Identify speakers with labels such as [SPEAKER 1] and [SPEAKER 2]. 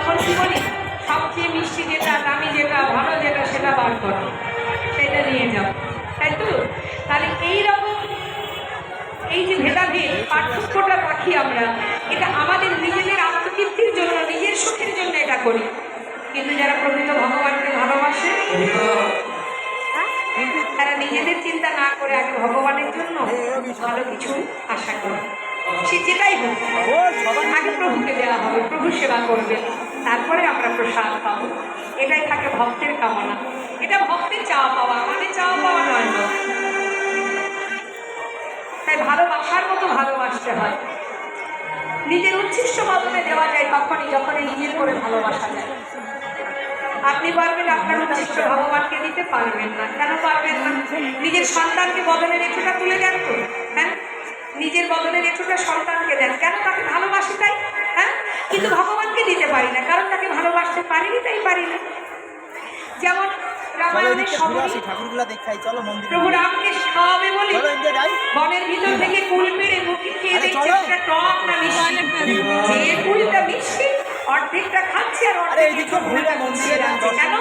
[SPEAKER 1] তখন কি বলি, সবচেয়ে মিষ্টি যেটা, দামি যেটা, ভালো যেটা, সেটা বার করো, সেটা নিয়ে যাও, তাই তো? তাহলে এইরকম এই যে ভেদাভেদ পার্থক্যটা রাখি আমরা, এটা আমাদের নিজেদের আত্মতৃপ্তির জন্য, নিজের সুখের জন্য এটা করি। কিন্তু যারা প্রকৃত ভগবানকে ভালোবাসে, তারা নিজেদের চিন্তা না করে আগে ভগবানের জন্য ভালো কিছু আশা করে। সে যেটাই হোক, আগে প্রভুকে দেওয়া হবে, প্রভু সেবা করবে, তারপরে আমরা প্রসাদ পাবো। এটাই থাকে ভক্তের কামনা, এটা ভক্তের চাওয়া পাওয়া, আমাদের চাওয়া পাওয়া নয়। তাই ভালোবাসার মতো ভালোবাসতে হয়। নিজের উচ্ছিষ্ট বদলে দেওয়া যায় তখনই, যখনই নিজের করে ভালোবাসা যায়। আপনি পারবেন, আপনার উচ্ছিষ্ট ভগবানকে দিতে পারবেন না। কেন পারবেন না? নিজের সন্তানকে বদলে রেখোটা তুলে দেন তো, হ্যাঁ? নিজের বদলে রেখোটা সন্তানকে দেন, কেন? তাকে ভালোবাসি তাই, হ্যাঁ? কিন্তু ভগবানকে দিতে পারি না, কারণ তাকে ভালোবাসতে পারিনি, তাই পারি না। যেমন রামায়ণের সময় প্রভু রামকে খাওয়াবে বলে বনের ভিতর থেকে কুল পেড়ে মুখে খেয়ে দেখছে একটা টক না মিষ্টি, যে কুলটা মিষ্টি অর্ধেকটা খাচ্ছে আর অর্ধেক কেন?